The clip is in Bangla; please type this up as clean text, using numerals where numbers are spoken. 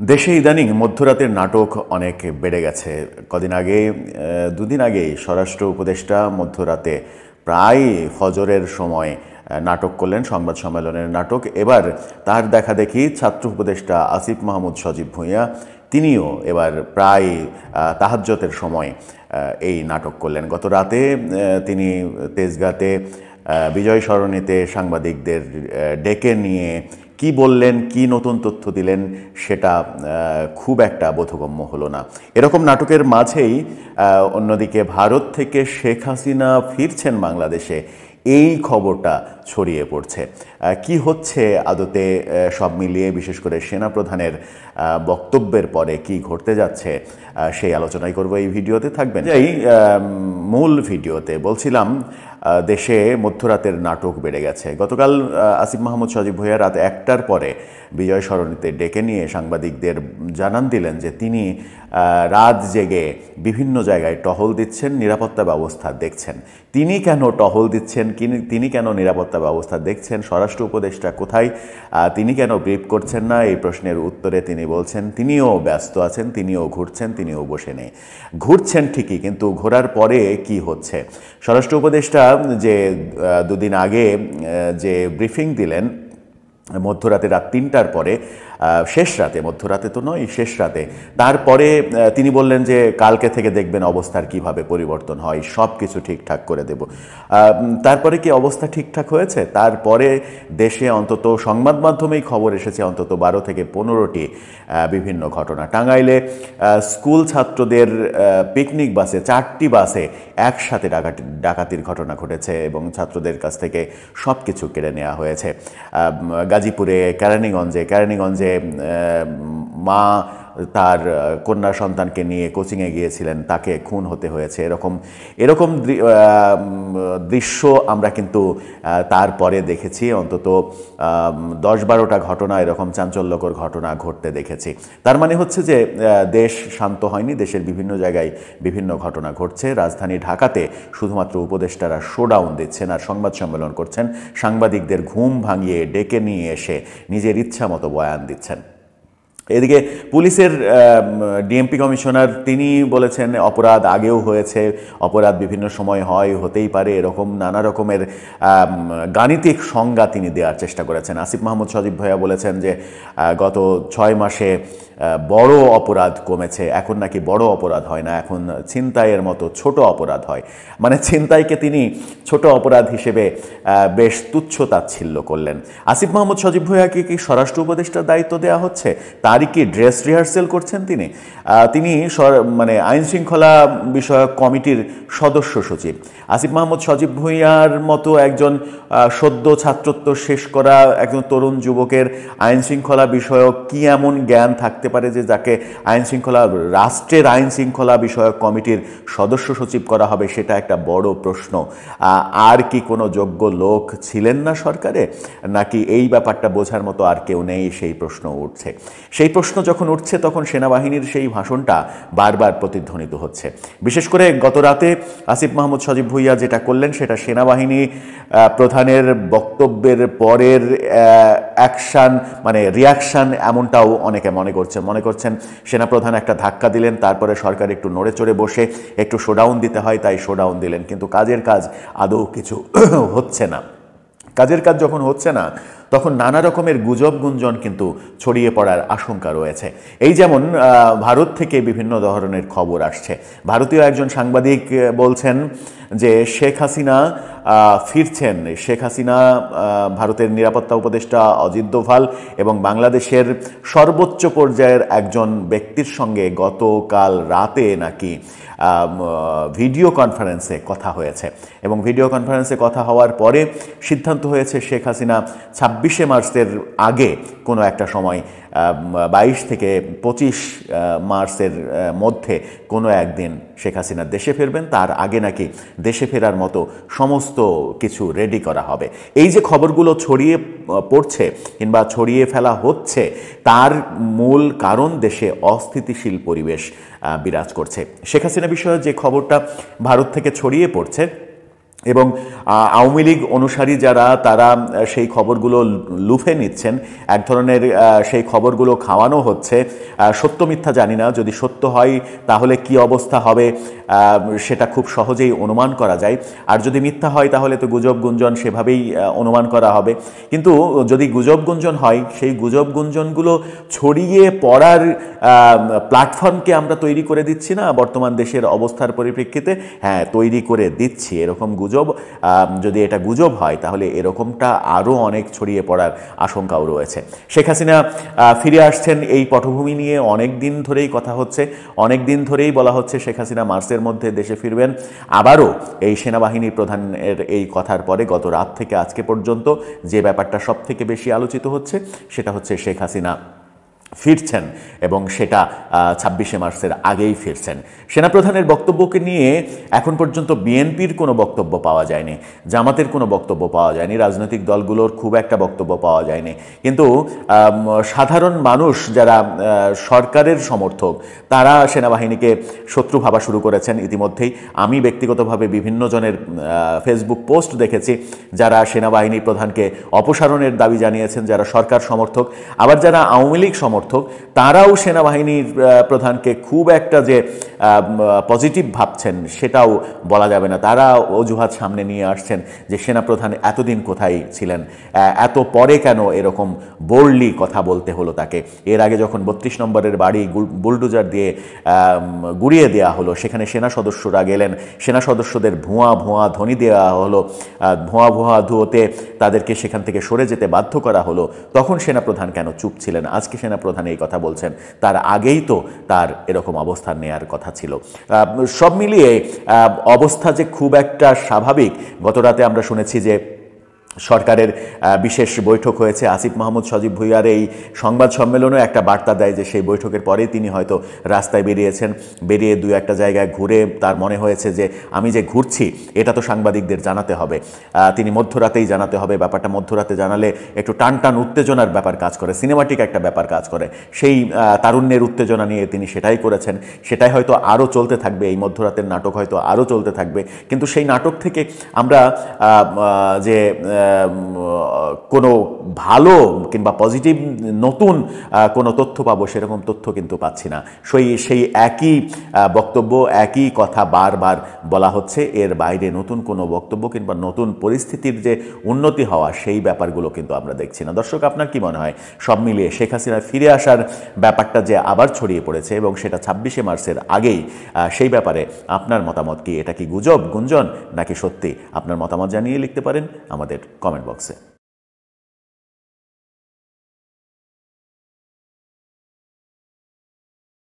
দেশে ইদানিং মধ্যরাতের নাটক অনেক বেড়ে গেছে। কদিন আগে দুদিন আগেই স্বরাষ্ট্র উপদেষ্টা মধ্যরাতে প্রায় ফজরের সময় নাটক করলেন, সংবাদ সম্মেলনের নাটক। এবার তার দেখাদেখি ছাত্র উপদেষ্টা আসিফ মাহমুদ সজীব ভূঁইয়া তিনিও এবার প্রায় তাহাজ্জতের সময় এই নাটক করলেন। গত রাতে তিনি তেজগাঁতে বিজয় সরণিতে সাংবাদিকদের ডেকে নিয়ে কি বললেন, কি নতুন তথ্য দিলেন সেটা খুব একটা বোধগম্য হলো না। এরকম নাটকের মাঝেই অন্যদিকে ভারত থেকে শেখ হাসিনা ফিরছেন বাংলাদেশে, এই খবরটা ছড়িয়ে পড়ছে। কি হচ্ছে আদতে সব মিলিয়ে, বিশেষ করে সেনাপ্রধানের বক্তব্যের পরে কি ঘটতে যাচ্ছে সেই আলোচনাই করব এই ভিডিওতে। থাকবেন এই মূল ভিডিওতে। বলছিলাম দেশে মধ্যরাতের নাটক বেড়ে গেছে। গতকাল আসিফ মাহমুদ সজীব ভূঁইয়া রাত 1টার পরে বিজয় সরণিতে ডেকে নিয়ে সাংবাদিকদের জানান দিলেন যে তিনি রাত জেগে বিভিন্ন জায়গায় টহল দিচ্ছেন, নিরাপত্তা ব্যবস্থা দেখছেন। তিনি কেন টহল দিচ্ছেন, তিনি কেন নিরাপত্তা ব্যবস্থা দেখছেন, স্বরাষ্ট্র উপদেষ্টা কোথায়, তিনি কেন ব্রিফ করছেন না, এই প্রশ্নের উত্তরে তিনি বলছেন তিনিও ব্যস্ত আছেন, তিনিও ঘুরছেন, তিনিও বসে নেই। ঘুরছেন ঠিকই, কিন্তু ঘোরার পরে কি হচ্ছে? স্বরাষ্ট্র উপদেষ্টা যে দুদিন আগে যে ব্রিফিং দিলেন মধ্যরাতে রাত 3টার পরে, শেষ রাতে, মধ্যরাতে তো নয়, শেষ রাতে, তারপরে তিনি বললেন যে কালকে থেকে দেখবেন অবস্থার কিভাবে পরিবর্তন হয়, সব কিছু ঠিকঠাক করে দেব। তারপরে কি অবস্থা ঠিকঠাক হয়েছে? তারপরে দেশে অন্তত সংবাদ মাধ্যমেই খবর এসেছে অন্তত 12 থেকে 15টি বিভিন্ন ঘটনা। টাঙ্গাইলে স্কুল ছাত্রদের পিকনিক বাসে, 4টি বাসে একসাথে ডাকাতির ঘটনা ঘটেছে এবং ছাত্রদের কাছ থেকে সব কিছু কেড়ে নেওয়া হয়েছে। গাজীপুরে কেরানীগঞ্জে মা তার কন্যা সন্তানকে নিয়ে কোচিংয়ে গিয়েছিলেন, তাকে খুন হতে হয়েছে। এরকম দৃশ্য আমরা কিন্তু তারপরে দেখেছি। অন্তত 10-12টা ঘটনা, এরকম চাঞ্চল্যকর ঘটনা ঘটতে দেখেছি। তার মানে হচ্ছে যে দেশ শান্ত হয়নি, দেশের বিভিন্ন জায়গায় বিভিন্ন ঘটনা ঘটছে। রাজধানী ঢাকাতে শুধুমাত্র উপদেষ্টারা শোডাউন দিচ্ছেন আর সংবাদ সম্মেলন করছেন, সাংবাদিকদের ঘুম ভাঙিয়ে ডেকে নিয়ে এসে নিজের ইচ্ছা মতো বয়ান দিচ্ছেন। এদিকে পুলিশের ডিএমপি কমিশনার তিনি বলেছেন অপরাধ আগেও হয়েছে, অপরাধ বিভিন্ন সময় হতেই পারে, এরকম নানা রকমের গাণিতিক সংজ্ঞা তিনি দেওয়ার চেষ্টা করেছেন। আসিফ মাহমুদ সজীব ভূঁইয়া বলেছেন যে গত 6 মাসে বড় অপরাধ কমেছে, এখন নাকি বড় অপরাধ হয় না, এখন ছিনতাইয়ের মতো ছোট অপরাধ হয়। মানে ছিনতাইকে তিনি ছোট অপরাধ হিসেবে বেশ তুচ্ছ তাচ্ছিল্য করলেন। আসিফ মাহমুদ সজীব ভূঁইয়াকে কি স্বরাষ্ট্র উপদেষ্টার দায়িত্ব দেওয়া হচ্ছে? তারই কি ড্রেস রিহার্সেল করছেন তিনি? মানে আইন শৃঙ্খলা বিষয়ক কমিটির সদস্য সচিব। আসিফ মাহমুদ সজীব ভূঁইয়ার মতো একজন সদ্য ছাত্রত্ব শেষ করা একজন তরুণ যুবকের আইন শৃঙ্খলা বিষয়ক কি এমন জ্ঞান থাকতে পারে যে যাকে রাষ্ট্রের আইন শৃঙ্খলা বিষয়ক কমিটির সদস্য সচিব করা হবে? সেটা একটা বড় প্রশ্ন। আর কি কোনো যোগ্য লোক ছিলেন না সরকারে, নাকি এই ব্যাপারটা বোঝার মতো আর কেউ নেই? সেই প্রশ্ন উঠছে। সেই প্রশ্ন যখন উঠছে তখন সেনাবাহিনীর সেই ভাষণটা বারবার প্রতিধ্বনিত হচ্ছে। বিশেষ করে গত রাতে আসিফ মাহমুদ সজীব ভূঁইয়া যেটা করলেন সেটা সেনাবাহিনী প্রধানের বক্তব্যের পরের অ্যাকশান, মানে রিয়াকশান, এমনটাও অনেকে মনে করছেন সেনাপ্রধান একটা ধাক্কা দিলেন, তারপরে সরকার একটু নড়ে চড়ে বসে একটু শোডাউন দিতে হয় তাই শোডাউন দিলেন, কিন্তু কাজের কাজ আদৌ কিছু হচ্ছে না। কাজের কাজ যখন হচ্ছে না তখন নানা রকমের গুজব গুঞ্জন কিন্তু ছড়িয়ে পড়ার আশঙ্কা রয়েছে। এই যেমন ভারত থেকে বিভিন্ন ধরনের খবর আসছে। ভারতীয় একজন সাংবাদিক বলছেন যে শেখ হাসিনা ফিরছেন। শেখ হাসিনা, ভারতের নিরাপত্তা উপদেষ্টা অজিত দোভাল এবং বাংলাদেশের সর্বোচ্চ পর্যায়ের একজন ব্যক্তির সঙ্গে গতকাল রাতে নাকি ভিডিও কনফারেন্সে কথা হয়েছে এবং ভিডিও কনফারেন্সে কথা হওয়ার পরে সিদ্ধান্ত হয়েছে শেখ হাসিনা 26শে মার্চের আগে কোনো একটা সময়, 22 থেকে 25 মার্চের মধ্যে কোনো একদিন শেখ হাসিনা দেশে ফিরবেন। তার আগে নাকি দেশে ফেরার মতো সমস্ত কিছু রেডি করা হবে। এই যে খবরগুলো ছড়িয়ে পড়ছে কিংবা ছড়িয়ে ফেলা হচ্ছে, তার মূল কারণ দেশে অস্থিতিশীল পরিবেশ বিরাজ করছে। শেখ হাসিনা বিষয়ে যে খবরটা ভারত থেকে ছড়িয়ে পড়ছে এবং আওয়ামী লীগ অনুসারী যারা তারা সেই খবরগুলো লুফে নিচ্ছেন, এক ধরনের সেই খবরগুলো খাওয়ানো হচ্ছে। সত্য মিথ্যা জানি না, যদি সত্য হয় তাহলে কি অবস্থা হবে সেটা খুব সহজেই অনুমান করা যায়, আর যদি মিথ্যা হয় তাহলে তো গুজব গুঞ্জন সেভাবেই অনুমান করা হবে। কিন্তু যদি গুজব গুঞ্জন হয়, সেই গুজব গুঞ্জনগুলো ছড়িয়ে পড়ার প্ল্যাটফর্মকে আমরা তৈরি করে দিচ্ছি না বর্তমান দেশের অবস্থার পরিপ্রেক্ষিতে? হ্যাঁ, তৈরি করে দিচ্ছি। এরকম গুজব, যদি এটা গুজব হয় তাহলে এরকমটা আরও অনেক ছড়িয়ে পড়ার আশঙ্কাও রয়েছে। শেখ হাসিনা ফিরে আসছেন এই পটভূমি নিয়ে অনেক দিন ধরেই কথা হচ্ছে, অনেক দিন ধরেই বলা হচ্ছে শেখ হাসিনা মার্চের মধ্যে দেশে ফিরবেন। আবারও এই সেনাবাহিনীর প্রধানের এই কথার পরে গত রাত থেকে আজকে পর্যন্ত যে ব্যাপারটা সব থেকে বেশি আলোচিত হচ্ছে সেটা হচ্ছে শেখ হাসিনা ফিরছেন, এবং সেটা 26শে মার্চের আগেই ফিরছেন। সেনাপ্রধানের বক্তব্যকে নিয়ে এখন পর্যন্ত বিএনপির কোনো বক্তব্য পাওয়া যায়নি, জামাতের কোনো বক্তব্য পাওয়া যায়নি, রাজনৈতিক দলগুলোর খুব একটা বক্তব্য পাওয়া যায়নি। কিন্তু সাধারণ মানুষ যারা সরকারের সমর্থক তারা সেনাবাহিনীকে শত্রু ভাবা শুরু করেছেন ইতিমধ্যেই। আমি ব্যক্তিগতভাবে বিভিন্ন জনের ফেসবুক পোস্ট দেখেছি যারা সেনাবাহিনী প্রধানকে অপসারণের দাবি জানিয়েছেন, যারা সরকার সমর্থক। আবার যারা আওয়ামী লীগ সমর্থক তারাও সেনাবাহিনীর প্রধানকে খুব একটা যে পজিটিভ ভাবছেন সেটাও বলা যাবে না। তারা অজুহাত সামনে নিয়ে আসছেন যে সেনাপ্রধান এতদিন কোথায় ছিলেন, এত পরে কেন এরকম বোল্ডলি কথা বলতে হলো তাকে। এর আগে যখন 32 নম্বরের বাড়ি বুলডোজার দিয়ে গুড়িয়ে দেওয়া হলো, সেখানে সেনা সদস্যরা গেলেন, সেনা সদস্যদের ভুয়া ভুয়া ধ্বনি দেওয়া হলো, ভুয়া ভুয়া ধুয়োতে তাদেরকে সেখান থেকে সরে যেতে বাধ্য করা হলো, তখন সেনাপ্রধান কেন চুপ ছিলেন? আজকে সেনাপ্রধান এই কথা বলছেন, তার আগেই তো তার এরকম অবস্থান নেয়ার কথা ছিল। সব মিলিয়ে অবস্থা যে খুব একটা স্বাভাবিক। গতরাতে আমরা শুনেছি যে সরকারের বিশেষ বৈঠক হয়েছে। আসিফ মাহমুদ সজীব ভুঁইয়ার এই সংবাদ সম্মেলনেও একটা বার্তা দেয় যে সেই বৈঠকের পরেই তিনি হয়তো রাস্তায় বেরিয়েছেন, বেরিয়ে দু একটা জায়গায় ঘুরে তার মনে হয়েছে যে আমি যে ঘুরছি এটা তো সাংবাদিকদের জানাতে হবে, তিনি মধ্যরাতেই জানাতে হবে। ব্যাপারটা মধ্যরাতে জানালে একটু টান টান উত্তেজনার ব্যাপার কাজ করে, সিনেমাটিক একটা ব্যাপার কাজ করে। সেই তারুণ্যের উত্তেজনা নিয়ে তিনি সেটাই করেছেন, সেটাই হয়তো আরও চলতে থাকবে। এই মধ্যরাতের নাটক হয়তো আরও চলতে থাকবে। কিন্তু সেই নাটক থেকে আমরা যে কোনো ভালো কিংবা পজিটিভ নতুন কোনো তথ্য পাবো সেরকম তথ্য কিন্তু পাচ্ছি না। সেই একই বক্তব্য, একই কথা বারবার বলা হচ্ছে। এর বাইরে নতুন কোনো বক্তব্য কিংবা নতুন পরিস্থিতির যে উন্নতি হওয়া সেই ব্যাপারগুলো কিন্তু আমরা দেখছি না। দর্শক, আপনার কি মনে হয় সব মিলিয়ে শেখ হাসিনা ফিরে আসার ব্যাপারটা যে আবার ছড়িয়ে পড়েছে এবং সেটা 26শে মার্চের আগেই, সেই ব্যাপারে আপনার মতামত কি? এটা কি গুজব গুঞ্জন নাকি সত্যি? আপনার মতামত জানিয়ে লিখতে পারেন আমাদের কমেন্ট বক্সে।